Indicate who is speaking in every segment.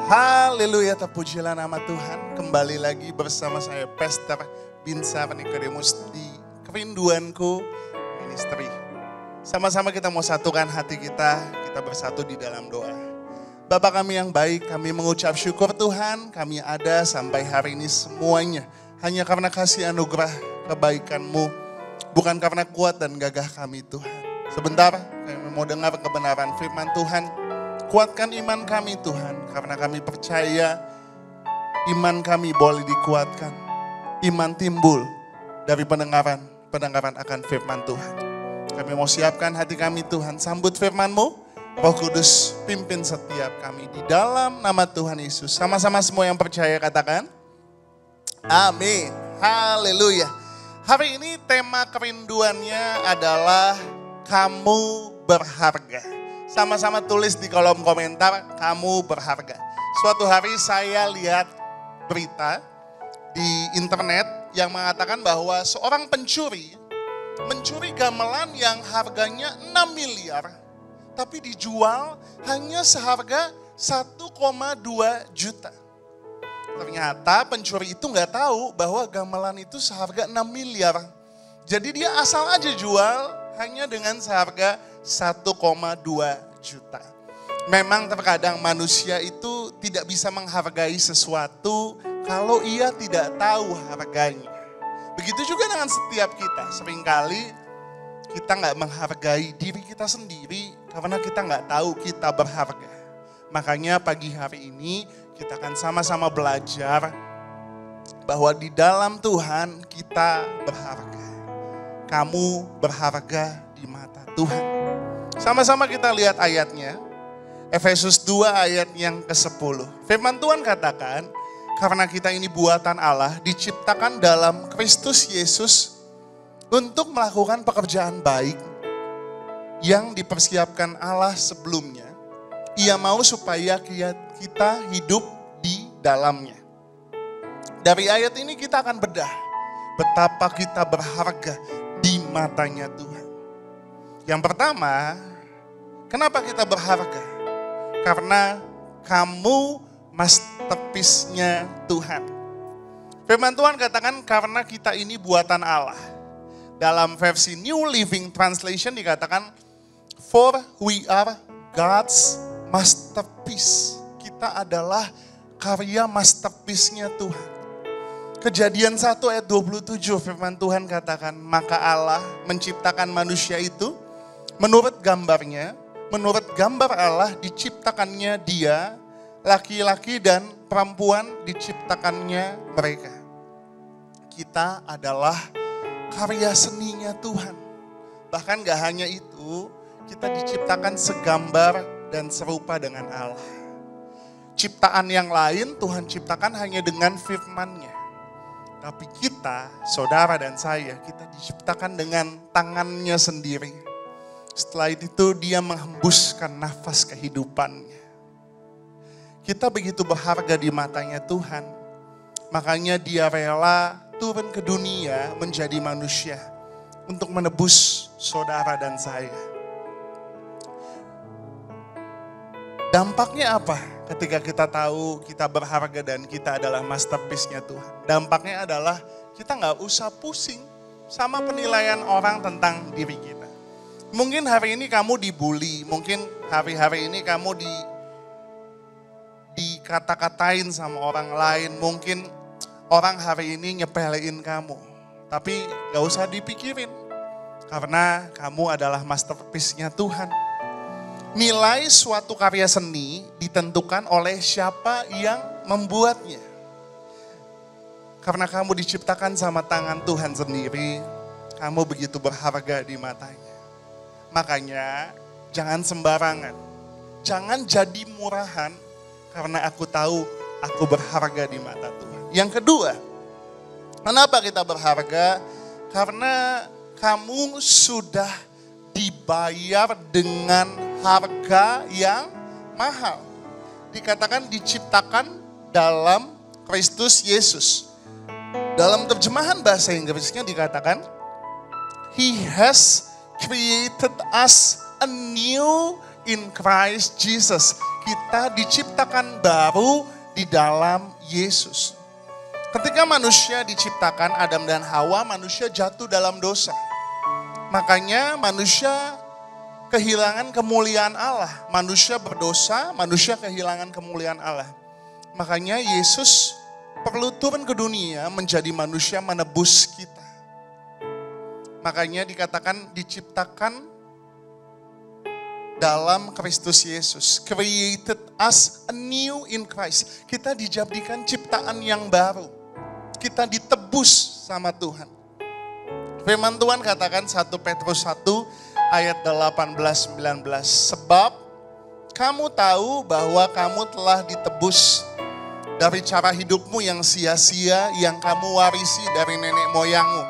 Speaker 1: Haleluya, terpujilah nama Tuhan. Kembali lagi bersama saya Pastor Binsar Nikodemus di Kerinduanku Ministry. Sama-sama kita mau satukan hati kita bersatu di dalam doa. Bapa kami yang baik, kami mengucap syukur Tuhan, kami ada sampai hari ini semuanya hanya karena kasih anugerah kebaikan-Mu, bukan karena kuat dan gagah kami Tuhan. Sebentar kami mau dengar kebenaran firman Tuhan. Kuatkan iman kami Tuhan, karena kami percaya iman kami boleh dikuatkan. Iman timbul dari pendengaran akan firman Tuhan. Kami mau siapkan hati kami Tuhan, sambut firman-Mu. Roh Kudus pimpin setiap kami di dalam nama Tuhan Yesus. Sama-sama semua yang percaya katakan, amin. Haleluya. Hari ini tema kerinduannya adalah kamu berharga. Sama-sama tulis di kolom komentar, kamu berharga. Suatu hari saya lihat berita di internet yang mengatakan bahwa seorang pencuri mencuri gamelan yang harganya 6 miliar, tapi dijual hanya seharga 1,2 juta. Ternyata pencuri itu nggak tahu bahwa gamelan itu seharga 6 miliar. Jadi dia asal aja jual hanya dengan seharga 1,2 juta. Memang terkadang manusia itu tidak bisa menghargai sesuatu kalau ia tidak tahu harganya. Begitu juga dengan setiap kita. Seringkali kita nggak menghargai diri kita sendiri karena kita nggak tahu kita berharga. Makanya pagi hari ini kita akan sama-sama belajar bahwa di dalam Tuhan kita berharga. Kamu berharga di mata Tuhan. Sama-sama kita lihat ayatnya. Efesus 2 ayat yang ke-10. Firman Tuhan katakan, karena kita ini buatan Allah, diciptakan dalam Kristus Yesus untuk melakukan pekerjaan baik yang dipersiapkan Allah sebelumnya. Ia mau supaya kita hidup di dalamnya. Dari ayat ini kita akan bedah betapa kita berharga di matanya Tuhan. Yang pertama, kenapa kita berharga? Karena kamu masterpiece-nya Tuhan. Firman Tuhan katakan karena kita ini buatan Allah. Dalam versi New Living Translation dikatakan, for we are God's masterpiece. Kita adalah karya masterpiece-nya Tuhan. Kejadian 1 ayat 27 firman Tuhan katakan, maka Allah menciptakan manusia itu menurut gambarnya, menurut gambar Allah diciptakannya dia, laki-laki dan perempuan diciptakannya mereka. Kita adalah karya seninya Tuhan. Bahkan gak hanya itu, kita diciptakan segambar dan serupa dengan Allah. Ciptaan yang lain Tuhan ciptakan hanya dengan firman-Nya. Tapi kita, saudara dan saya, kita diciptakan dengan tangannya sendiri. Setelah itu dia menghembuskan nafas kehidupannya. Kita begitu berharga di matanya Tuhan. Makanya dia rela turun ke dunia menjadi manusia. Untuk menebus saudara dan saya. Dampaknya apa ketika kita tahu kita berharga dan kita adalah masterpiece-nya Tuhan? Dampaknya adalah kita gak usah pusing sama penilaian orang tentang diri kita. Mungkin hari ini kamu dibully, mungkin hari-hari ini kamu dikata-katain sama orang lain, mungkin orang hari ini nyepelein kamu. Tapi gak usah dipikirin, karena kamu adalah masterpiece-nya Tuhan. Nilai suatu karya seni ditentukan oleh siapa yang membuatnya. Karena kamu diciptakan sama tangan Tuhan sendiri, kamu begitu berharga di matanya. Makanya jangan sembarangan, jangan jadi murahan karena aku tahu aku berharga di mata Tuhan. Yang kedua, kenapa kita berharga? Karena kamu sudah dibayar dengan harga yang mahal. Dikatakan diciptakan dalam Kristus Yesus. Dalam terjemahan bahasa Inggrisnya dikatakan, He has created us anew in Christ Jesus. kita diciptakan baru di dalam Yesus. Ketika manusia diciptakan, Adam dan Hawa, manusia jatuh dalam dosa. Makanya manusia kehilangan kemuliaan Allah. Manusia berdosa, manusia kehilangan kemuliaan Allah. Makanya Yesus perlu turun ke dunia menjadi manusia menebus kita. Makanya dikatakan diciptakan dalam Kristus Yesus. Created us anew in Christ. Kita dijadikan ciptaan yang baru. Kita ditebus sama Tuhan. Firman Tuhan katakan 1 Petrus 1 ayat 18-19. Sebab kamu tahu bahwa kamu telah ditebus dari cara hidupmu yang sia-sia yang kamu warisi dari nenek moyangmu.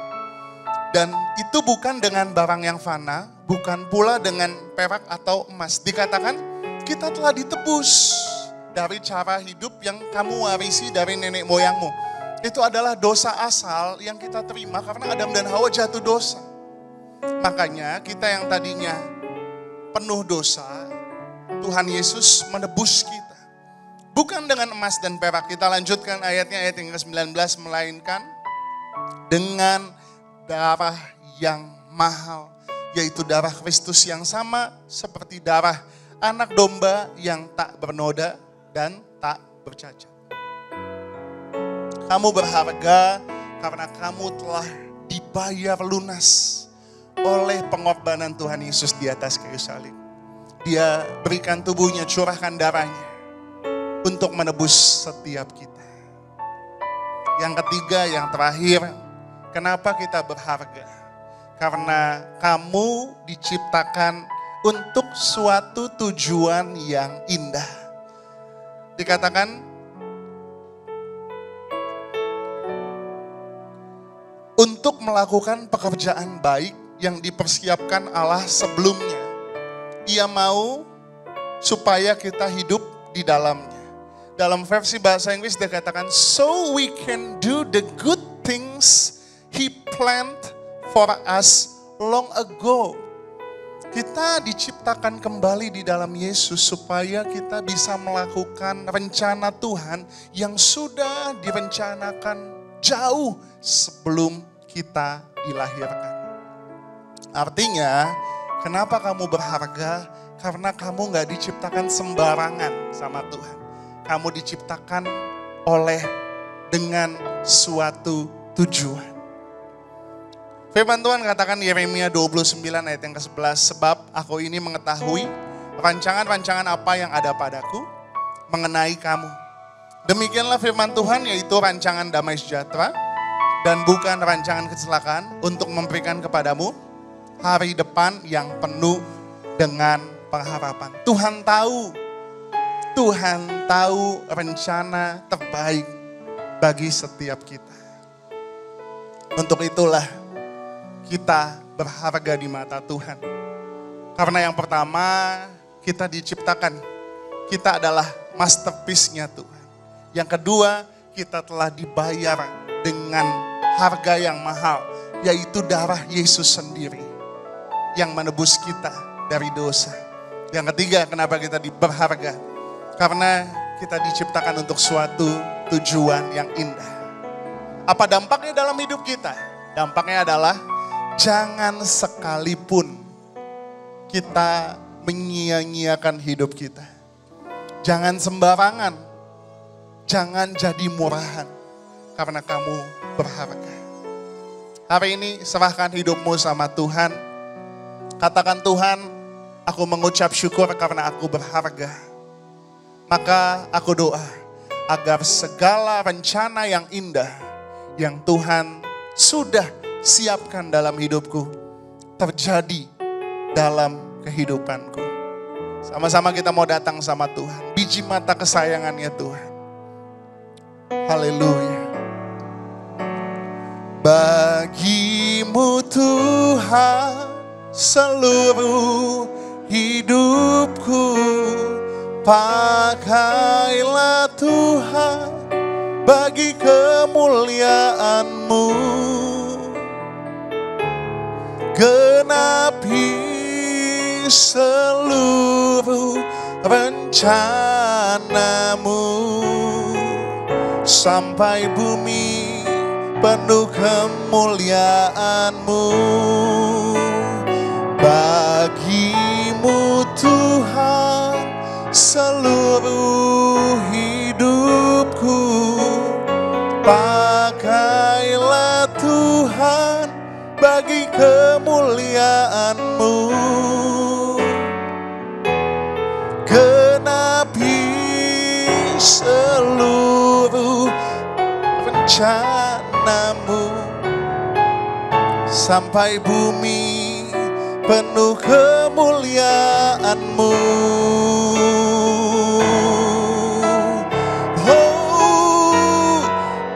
Speaker 1: Dan itu bukan dengan barang yang fana, bukan pula dengan perak atau emas. Dikatakan kita telah ditebus dari cara hidup yang kamu warisi dari nenek moyangmu. Itu adalah dosa asal yang kita terima karena Adam dan Hawa jatuh dosa. Makanya kita yang tadinya penuh dosa, Tuhan Yesus menebus kita. Bukan dengan emas dan perak. Kita lanjutkan ayatnya, ayat yang ke-19. Melainkan dengan darah yang mahal, yaitu darah Kristus yang sama seperti darah anak domba yang tak bernoda dan tak bercacat. Kamu berharga karena kamu telah dibayar lunas oleh pengorbanan Tuhan Yesus di atas kayu salib. Dia berikan tubuhnya, curahkan darahnya untuk menebus setiap kita. Yang ketiga, yang terakhir, kenapa kita berharga? Karena kamu diciptakan untuk suatu tujuan yang indah. Dikatakan untuk melakukan pekerjaan baik yang dipersiapkan Allah sebelumnya. Ia mau supaya kita hidup di dalamnya. Dalam versi bahasa Inggris dikatakan, so we can do the good things He planned for us long ago. Kita diciptakan kembali di dalam Yesus supaya kita bisa melakukan rencana Tuhan yang sudah direncanakan jauh sebelum kita dilahirkan. Artinya, kenapa kamu berharga? Karena kamu gak diciptakan sembarangan sama Tuhan. Kamu diciptakan dengan suatu tujuan. Firman Tuhan katakan Yeremia 29 ayat yang ke-11, sebab aku ini mengetahui rancangan-rancangan apa yang ada padaku mengenai kamu. Demikianlah firman Tuhan, yaitu rancangan damai sejahtera dan bukan rancangan kecelakaan, untuk memberikan kepadamu hari depan yang penuh dengan pengharapan. Tuhan tahu rencana terbaik bagi setiap kita. Untuk itulah kita berharga di mata Tuhan. Karena yang pertama, kita diciptakan. Kita adalah masterpiece-nya Tuhan. Yang kedua, kita telah dibayar dengan harga yang mahal, yaitu darah Yesus sendiri yang menebus kita dari dosa. Yang ketiga, kenapa kita berharga? Karena kita diciptakan untuk suatu tujuan yang indah. Apa dampaknya dalam hidup kita? Dampaknya adalah jangan sekalipun kita menyia-nyiakan hidup kita. Jangan sembarangan. Jangan jadi murahan. Karena kamu berharga. Hari ini serahkan hidupmu sama Tuhan. Katakan, Tuhan, aku mengucap syukur karena aku berharga. Maka aku doa agar segala rencana yang indah yang Tuhan sudah siapkan dalam hidupku terjadi dalam kehidupanku. Sama-sama kita mau datang sama Tuhan. Biji mata kesayangannya Tuhan. Haleluya. Bagimu Tuhan seluruh hidupku, pakailah Tuhan bagi kemuliaan-Mu. Genapi seluruh rencanamu sampai bumi penuh kemuliaanmu. Bagimu Tuhan seluruh hidupku, pakailah Tuhan bagi kemuliaanmu. Genapi seluruh rencanamu sampai bumi penuh kemuliaanmu. Oh,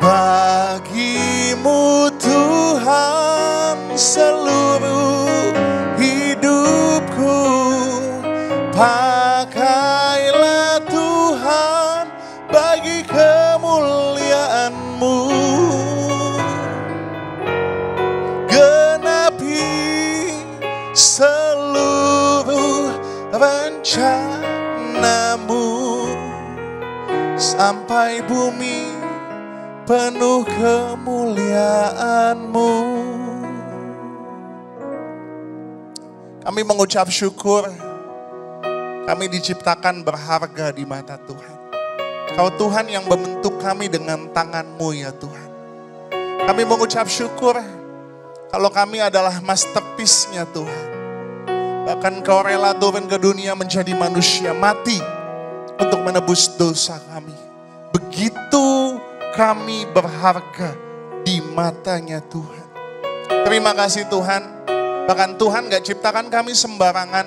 Speaker 1: bagimu Tuhan seluruh hidupku, pakailah Tuhan bagi kemuliaanmu. Seluruh rencanamu sampai bumi penuh kemuliaanmu. Kami mengucap syukur, kami diciptakan berharga di mata Tuhan. Kau Tuhan yang membentuk kami dengan tangan-Mu ya Tuhan. Kami mengucap syukur kalau kami adalah masterpiece-Nya Tuhan. Bahkan Kau rela turun ke dunia menjadi manusia, mati untuk menebus dosa kami. Begitu kami berharga di matanya Tuhan. Terima kasih Tuhan. Bahkan Tuhan gak ciptakan kami sembarangan,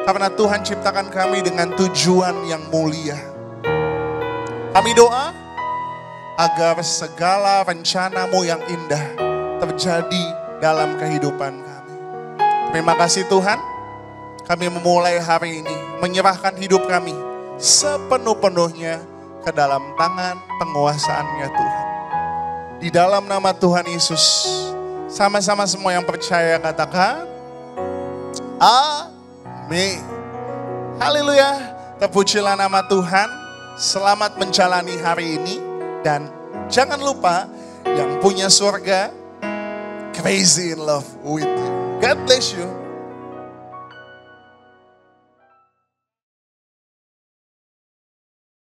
Speaker 1: karena Tuhan ciptakan kami dengan tujuan yang mulia. Kami doa agar segala rencana-Mu yang indah terjadi dalam kehidupan kami. Terima kasih Tuhan, kami memulai hari ini menyerahkan hidup kami sepenuh-penuhnya ke dalam tangan penguasaan-Nya Tuhan. Di dalam nama Tuhan Yesus, sama-sama semua yang percaya katakan, amin. Haleluya, terpujilah nama Tuhan. Selamat menjalani hari ini, dan jangan lupa yang punya surga, crazy in love with you. God bless you.